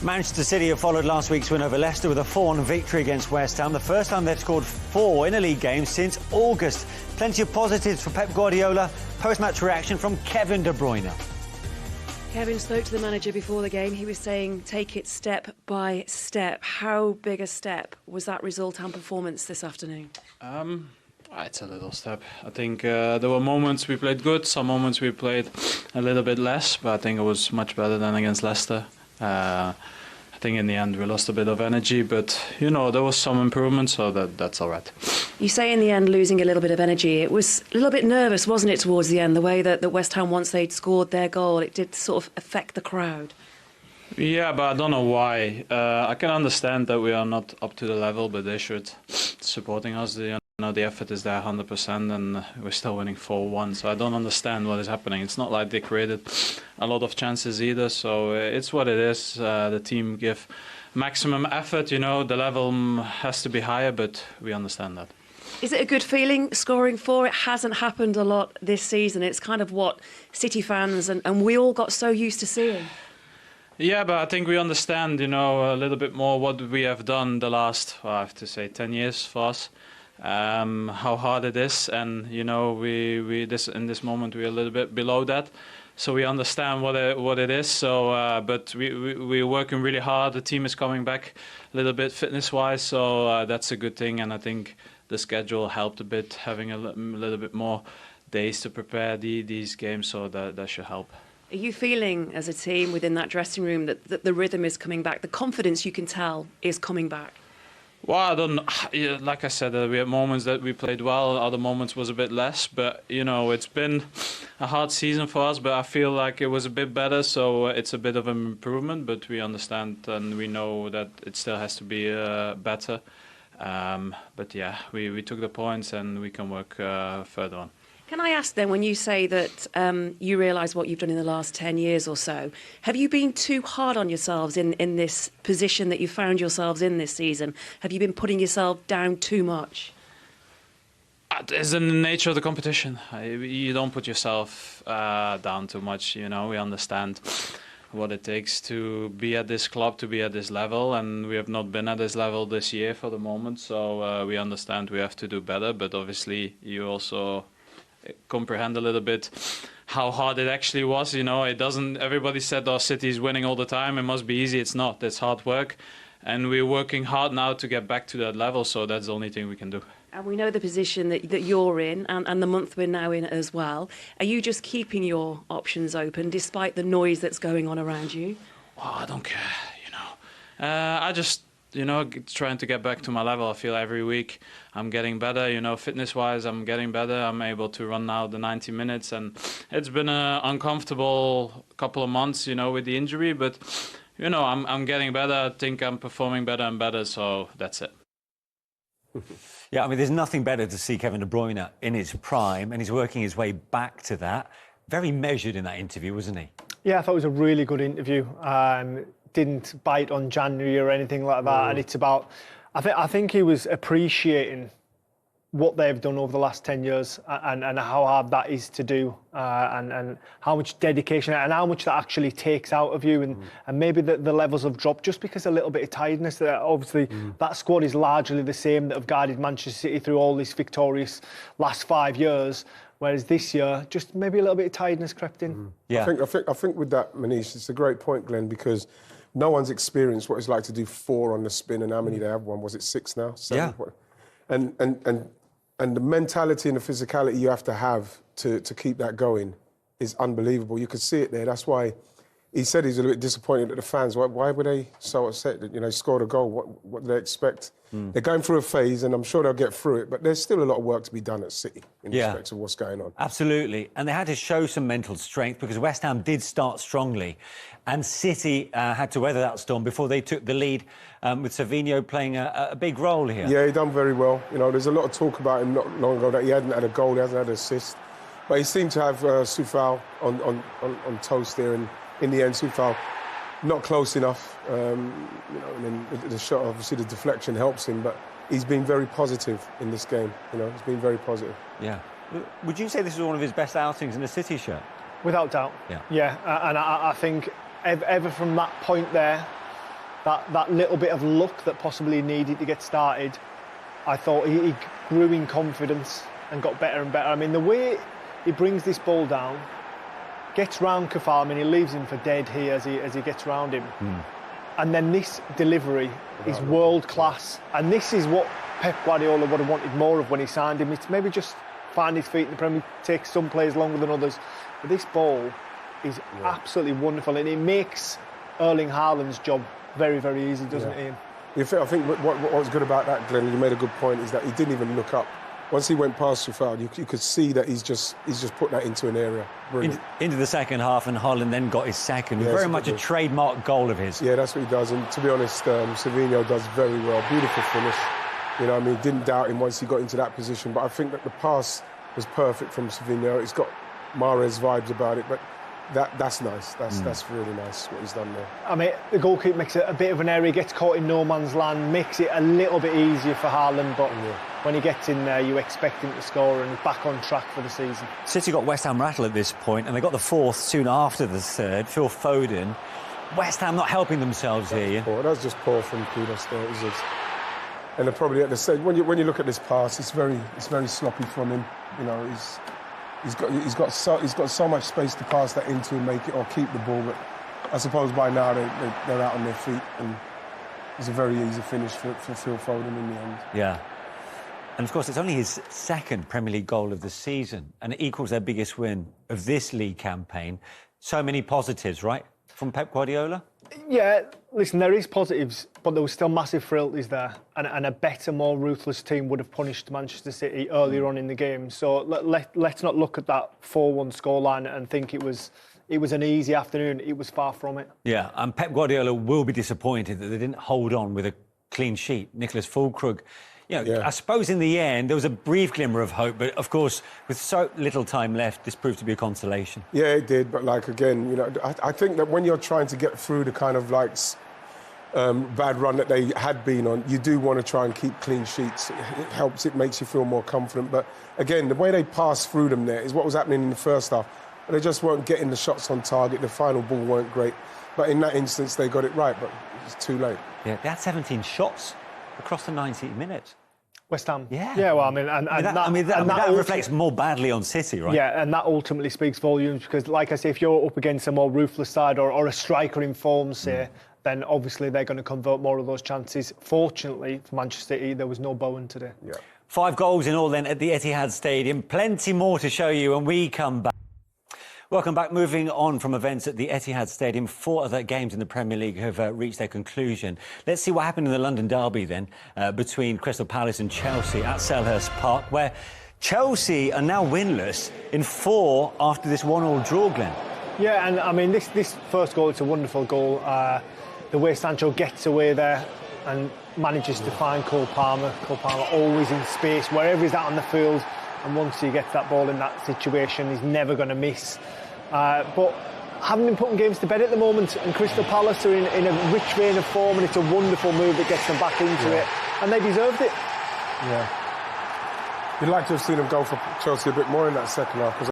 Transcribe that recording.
Manchester City have followed last week's win over Leicester with a 4-1 victory against West Ham, the first time they've scored 4 in a league game since August. Plenty of positives for Pep Guardiola. Post-match reaction from Kevin De Bruyne. Kevin spoke to the manager before the game. He was saying, take it step by step. How big a step was that result and performance this afternoon? It's a little step. I think there were moments we played good, some moments we played a little bit less, but I think it was much better than against Leicester. I think in the end we lost a bit of energy, but you know, there was some improvement, so that's all right. You say in the end losing a little bit of energy. It was a little bit nervous, wasn't it, towards the end, the way that West Ham, once they'd scored their goal, it did sort of affect the crowd. Yeah, but I don't know why. I can understand that we are not up to the level, but they should supporting us. The effort is there 100%, and we're still winning 4-1. So I don't understand what is happening. It's not like they created a lot of chances either. So it's what it is. The team give maximum effort. You know, the level has to be higher, but we understand that. Is it a good feeling scoring 4? It hasn't happened a lot this season. It's kind of what City fans and we all got so used to seeing. Yeah, but I think we understand, you know, a little bit more what we have done the last, well, I have to say, 10 years for us. How hard it is, and you know, we in this moment we're a little bit below that, so we understand what it is. So, but we're working really hard. The team is coming back a little bit fitness-wise, so that's a good thing. And I think the schedule helped a bit, having a little bit more days to prepare these games, so that should help. Are you feeling, as a team within that dressing room, that the rhythm is coming back, the confidence you can tell is coming back? Well, I don't. Yeah, like I said, we had moments that we played well, other moments was a bit less. But you know, it's been a hard season for us. But I feel like it was a bit better, so it's a bit of an improvement. But we understand and we know that it still has to be better. But yeah, we took the points and we can work further on. Can I ask then, when you say that you realise what you've done in the last 10 years or so, have you been too hard on yourselves in this position that you found yourselves in this season? Have you been putting yourself down too much? It's in the nature of the competition. You don't put yourself down too much, you know. We understand what it takes to be at this club, to be at this level, and we have not been at this level this year for the moment, so we understand we have to do better, but obviously you also comprehend a little bit how hard it actually was. You know, it doesn't. Everybody said our City is winning all the time. It must be easy. It's not. It's hard work, and we're working hard now to get back to that level. So that's the only thing we can do. And we know the position that you're in, and the month we're now in as well. Are you just keeping your options open despite the noise that's going on around you? Well, I don't care. You know, I just. You know, trying to get back to my level. I feel every week I'm getting better, you know, fitness-wise I'm getting better. I'm able to run now the 90 minutes, and it's been an uncomfortable couple of months, you know, with the injury, but, you know, I'm getting better. I think I'm performing better and better, so that's it. Yeah, I mean, there's nothing better to see Kevin De Bruyne in his prime, and he's working his way back to that. Very measured in that interview, wasn't he? Yeah, I thought it was a really good interview. Didn't bite on January or anything like that. And it's about, I think he was appreciating what they've done over the last 10 years and how hard that is to do, and how much dedication and how much that actually takes out of you, and maybe the levels have dropped just because a little bit of tiredness. Obviously, that squad is largely the same that have guided Manchester City through all this victorious last 5 years. Whereas this year, just maybe a little bit of tiredness crept in. Yeah, I think with that, Manish, it's a great point, Glenn, because no one's experienced what it's like to do 4 on the spin, and how many they have won. Was it 6 now? 7? Yeah. And the mentality and the physicality you have to keep that going is unbelievable. You could see it there. That's why he said he's a little bit disappointed at the fans. Why were they so upset that, you know, scored a goal? What do they expect? They're going through a phase, and I'm sure they'll get through it, but there's still a lot of work to be done at City in respect of what's going on. Absolutely. And they had to show some mental strength because West Ham did start strongly, and City had to weather that storm before they took the lead, with Savinho playing a big role here. Yeah, he done very well. You know, there's a lot of talk about him not long ago that he hadn't had a goal, he hasn't had an assist, but he seemed to have Soufal on toast there, and in the end, Soufal not close enough. You know, and then the shot, obviously the deflection helps him, but he's been very positive in this game. You know, he's been very positive. Yeah. Would you say this is one of his best outings in a City shirt? Without doubt. Yeah. Yeah, and I think ever from that point there, that little bit of luck that possibly needed to get started, I thought he grew in confidence and got better and better. I mean, the way he brings this ball down, gets round Kafal, I mean, he leaves him for dead here as he gets round him. And then this delivery is world class. And this is what Pep Guardiola would have wanted more of when he signed him. It's maybe just find his feet in the Premier League, takes some players longer than others. But this ball is absolutely wonderful, and it makes Erling Haaland's job very, very easy, doesn't it, Ian? I think what was good about that, Glenn, you made a good point, is that he didn't even look up. Once he went past Kafal, you could see that he's just put that into an area. Into the second half, and Haaland then got his second. Yeah, very much a trademark goal of his. Yeah, that's what he does. And to be honest, Savinho does very well. Beautiful finish. You know, I mean, didn't doubt him once he got into that position. But I think that the pass was perfect from Savinho. It's got Mahrez vibes about it, but that's nice. That's really nice what he's done there. I mean, the goalkeeper makes a bit of an error. He gets caught in no man's land, makes it a little bit easier for Haaland, but when he gets in there, you expect him to score, and he's back on track for the season. City got West Ham rattled at this point, and they got the fourth soon after the third. Phil Foden. West Ham not helping themselves here. That was just poor from Kudos there. It was just, and they're probably at the stage when you look at this pass, it's very sloppy from him. You know, he's got so much space to pass that into and make it or keep the ball, but I suppose by now they're out on their feet, and it's a very easy finish for Phil Foden in the end. Yeah. And of course, it's only his second Premier League goal of the season, and it equals their biggest win of this league campaign. So many positives, right, from Pep Guardiola? Yeah, listen, there is positives, but there was still massive frailties there, and a better, more ruthless team would have punished Manchester City earlier on in the game. So let's not look at that 4-1 scoreline and think it was an easy afternoon. It was far from it. Yeah, and Pep Guardiola will be disappointed that they didn't hold on with a clean sheet. Nicholas Füllkrug, I suppose in the end there was a brief glimmer of hope, but of course with so little time left, this proved to be a consolation. Yeah, it did, but again, I think that when you're trying to get through the kind of bad run that they had been on, you do want to try and keep clean sheets. It helps, it makes you feel more confident. But again, the way they passed through them there is what was happening in the first half. They just weren't getting the shots on target. The final ball weren't great, but in that instance they got it right, but it's too late. Yeah, they had 17 shots across the 90 minutes. West Ham. Yeah. Yeah, well, that reflects more badly on City, right? Yeah, and that ultimately speaks volumes because, like I say, if you're up against a more ruthless side or a striker in form, say, then obviously they're going to convert more of those chances. Fortunately for Manchester City, there was no Bowen today. Yeah. 5 goals in all then at the Etihad Stadium. Plenty more to show you when we come back. Welcome back. Moving on from events at the Etihad Stadium, 4 other games in the Premier League have reached their conclusion. Let's see what happened in the London derby then between Crystal Palace and Chelsea at Selhurst Park, where Chelsea are now winless in 4 after this 1-1 draw, Glenn. Yeah, and I mean, this first goal, it's a wonderful goal. The way Sancho gets away there and manages to find Cole Palmer. Cole Palmer always in space, wherever he's at on the field. And once he gets that ball in that situation, he's never going to miss. But haven't been putting games to bed at the moment, and Crystal Palace are in a rich vein of form, and it's a wonderful move that gets them back into it, and they deserved it. Yeah. You'd like to have seen them go for Chelsea a bit more in that second half, because